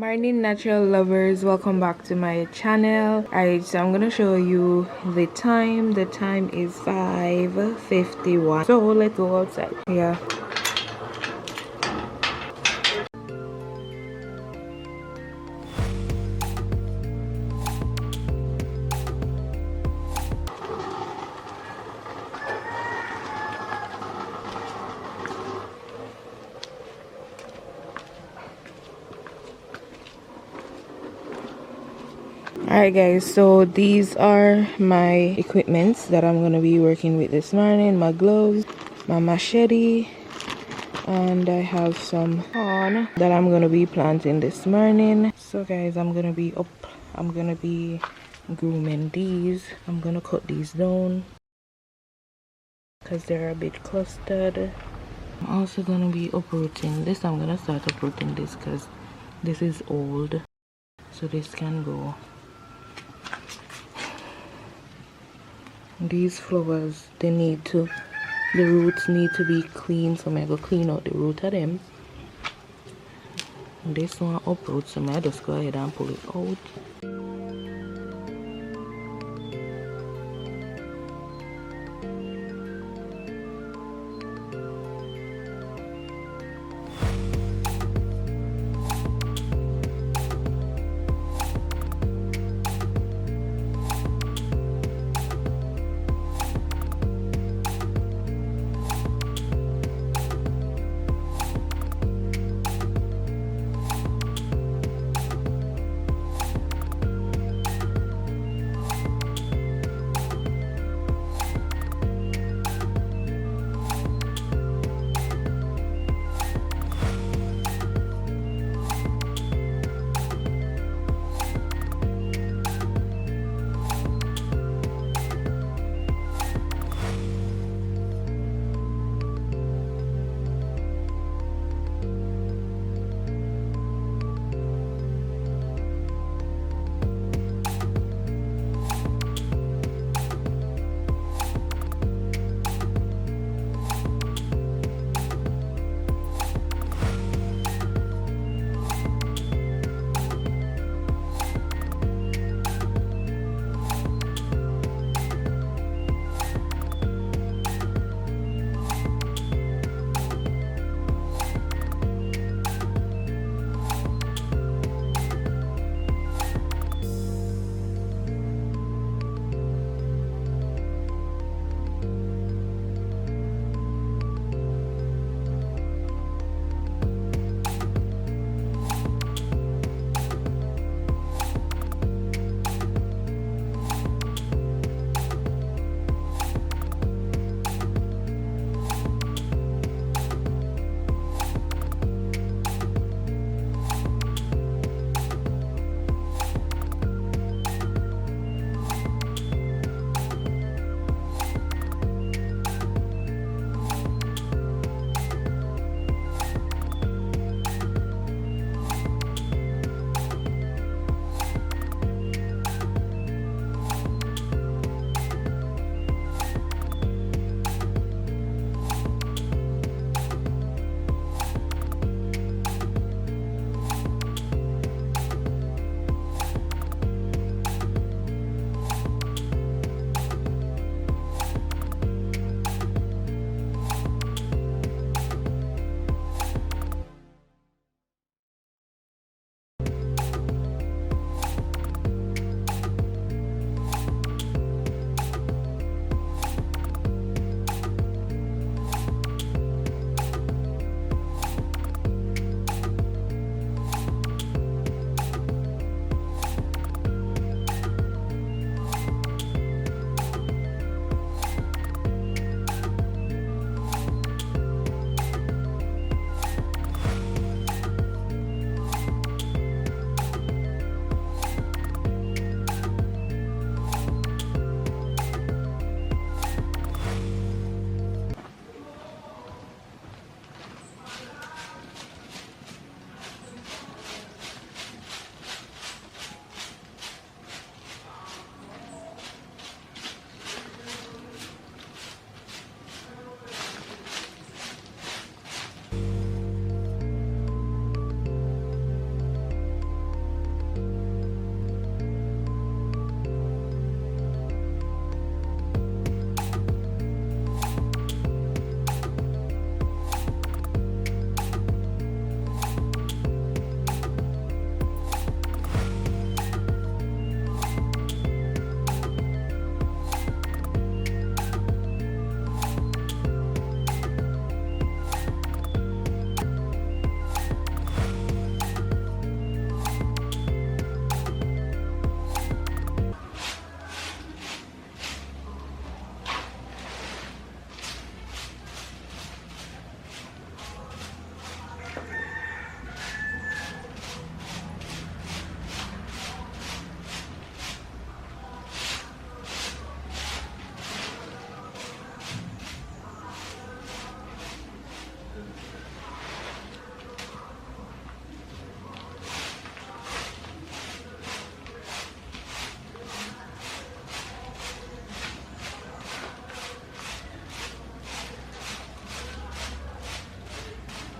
Morning natural lovers, welcome back to my channel. Alright, so I'm gonna show you the time. The time is 5:51, so let's go outside. Yeah. Alright guys, so these are my equipments that I'm gonna be working with this morning. My gloves, my machete, and I have some corn that I'm gonna be planting this morning. So guys, I'm gonna be grooming these. I'm gonna cut these down because they're a bit clustered. I'm also gonna be uprooting this. I'm gonna start uprooting this because this is old, so this can go. These flowers, the roots need to be clean, so I'm gonna clean out the root of them. This one uproot, so I just go ahead and pull it out.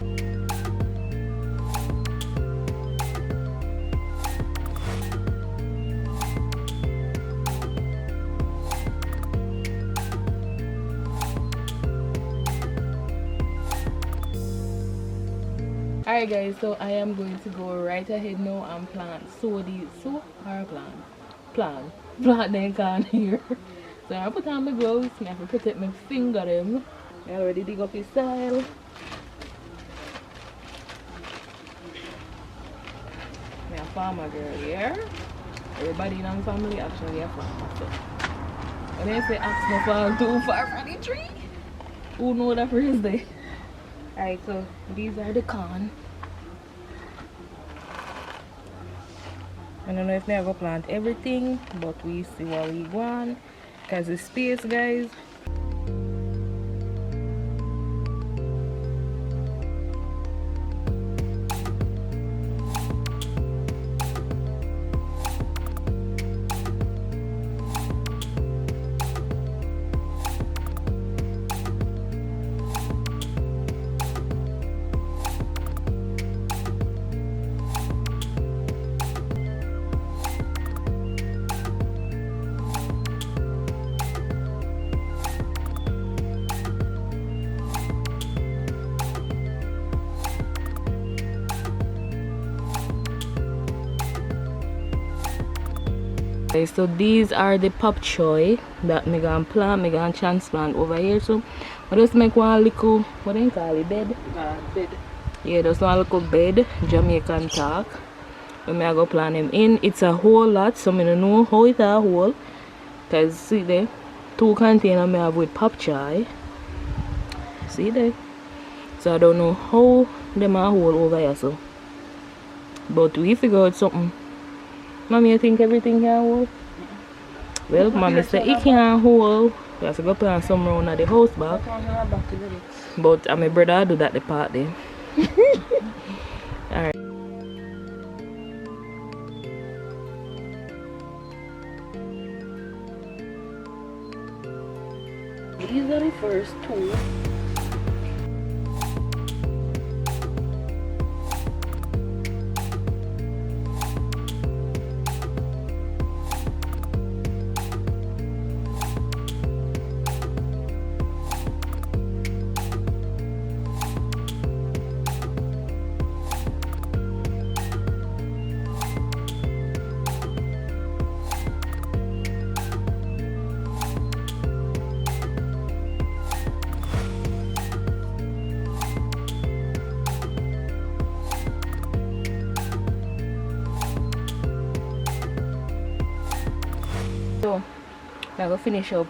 Alright guys, so I am going to go right ahead now and plant plant them can here. So I put on my gloves, I have to protect my finger them. I already dig up his style. I'm a farmer girl here. Everybody in my family actually a farmer. So when they say axe no fall too far from the tree, who know that phrase there? Alright, so these are the corn. I don't know if they're gonna plant everything, but we see what we want. Because the space, guys. Okay, so these are the pop choy that me gonna plant, me gonna transplant over here. So I just make one little, what do you call it, bed? Bed. Yeah, just one little bed, Jamaican talk. When I go plant them in, it's a whole lot, so I don't know how it's a whole. Cause see there, 2 containers I have with pop choy. See there. So I don't know how them are whole over here. So, but we figure out something. Mommy, you think everything can hold? Well, Mommy said it can't hold. We have to go plant some round at the house back. But my brother do that the part there. Alright. These are the first 2. So I'm gonna finish up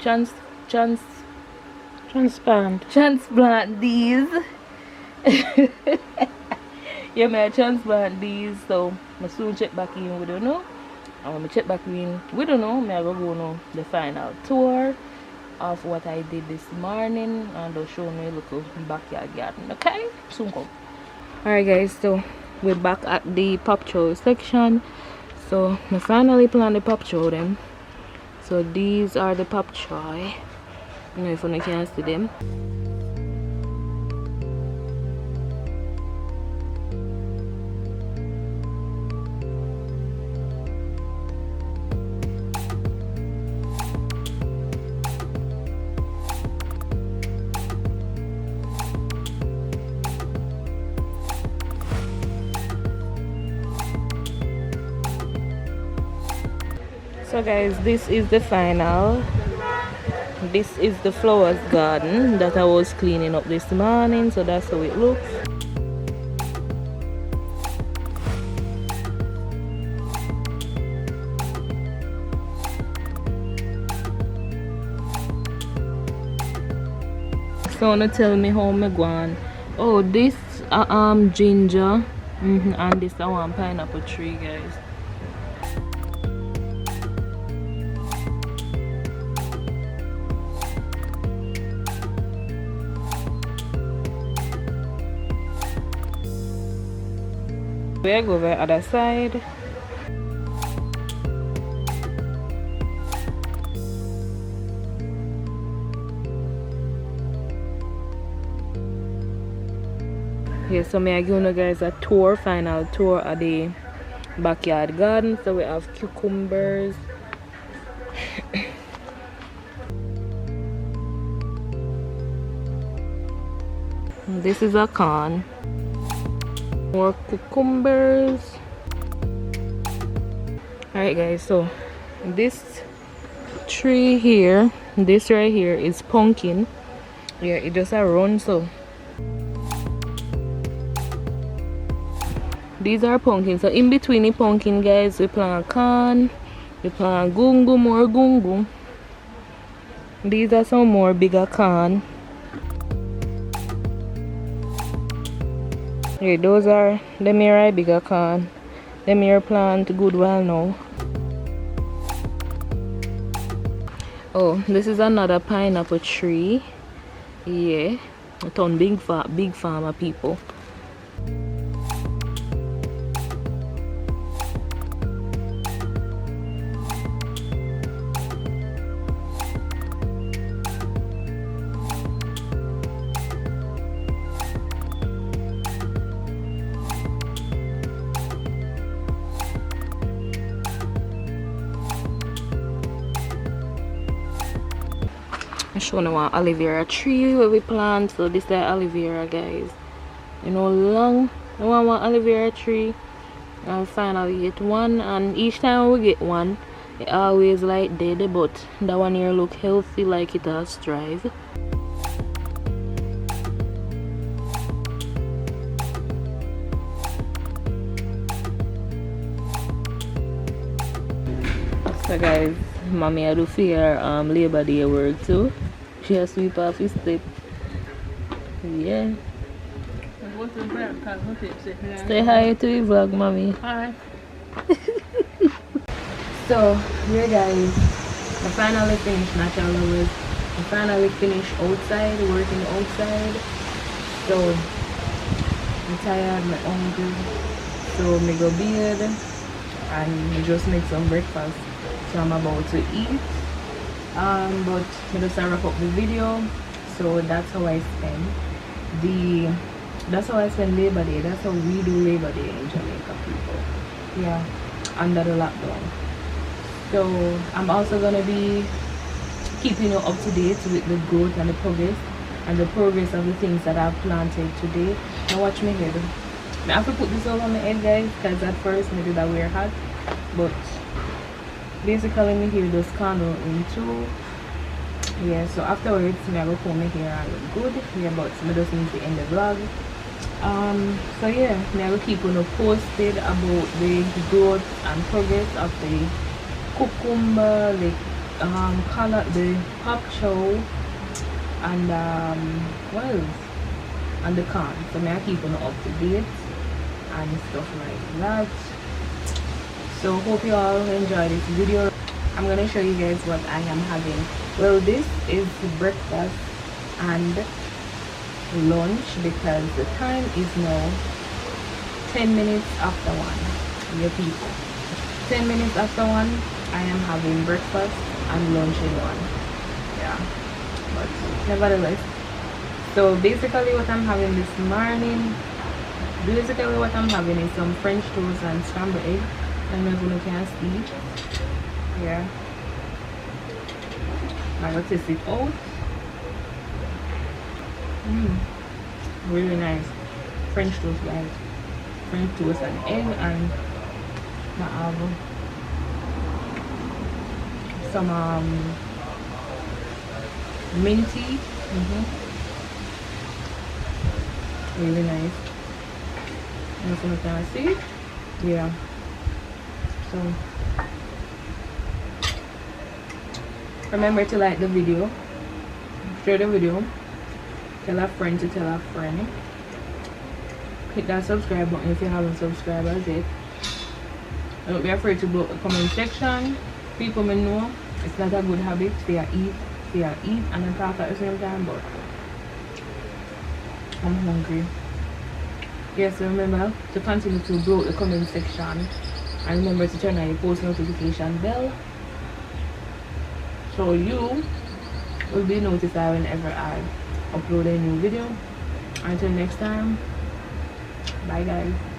transplant these. Yeah, I transplant these, so I soon check back in, we don't know. I'm gonna check back in, we don't know. I'm gonna go on the final tour of what I did this morning and I'll show me a little backyard garden. Okay, soon come. Alright guys, so we're back at the pop choy section. So I finally planted the pop choy them. So these are the pop choy. I don't know if you can see them. So guys, this is the final. This is the flowers garden that I was cleaning up this morning, so that's how it looks. So now tell me how me going. Oh, this ginger, and this one pineapple tree, guys. We go over the other side. Yeah, so may I give you guys a tour, final tour of the backyard garden. So we have cucumbers. This is a corn. More cucumbers. Alright guys, so this tree here, this right here is pumpkin. Yeah, it just a run. So these are pumpkins. So in between the pumpkin, guys, we plant corn, we plant gungu, more gungu. These are some more bigger corn. Yeah, those are them here are bigger corn. Them here plant good well now. Oh, this is another pineapple tree. Yeah, a ton big farmer people. I'm showing you one aloe vera tree where we plant. So this is the aloe vera, guys. You know, long I want one aloe vera tree, and finally get one. And each time we get one, it always like dead, but that one here look healthy, like it has thrive. So guys, mommy I do for her Labor Day work too. She has sweep off his step. Yeah. Say hi to your vlog, mommy. Hi. So here guys, I finally finished natural lovers. I finally finished outside, working outside. So I'm tired, I'm hungry. So me go bed and me just make some breakfast. So I'm about to eat. But me just wrap up the video. So that's how I spend Labor Day. That's how we do Labor Day in Jamaica, people. Yeah, under the lockdown. So I'm also gonna be keeping you up to date with the growth and the progress of the things that I've planted today. Now watch me head. I have to put this over my head, guys, because at first I did a wear hat, but basically my hair just candle into. Yeah, so afterwards I will comb my hair and look good. Yeah, but I just need to end the vlog. So yeah, I will keep you posted about the growth and progress of the cucumber, the color, the pop chow, and what else? And the corn. So I keep you up to date and stuff like that. So hope you all enjoy this video. I'm gonna show you guys what I am having. Well, this is breakfast and lunch because the time is now 10 minutes after 1. Your people, 10 minutes after 1, I am having breakfast and lunch in one. Yeah, but nevertheless, so basically what I'm having this morning, is some French toast and scrambled egg. I'm not gonna can see. Yeah, I'm gonna taste it out. Really nice French toast, guys. French toast and egg, and I have some minty. Really nice. I'm just gonna kind of see. Yeah. So remember to like the video, share the video, tell a friend to tell a friend, hit that subscribe button if you haven't subscribed as yet. Don't be afraid to blow up the comment section. People may know it's not a good habit for you eat and then talk at the same time, but I'm hungry. Yes, so remember to continue to blow up the comment section, and remember to turn on your post notification bell so you will be notified whenever I upload a new video. Until next time, Bye guys.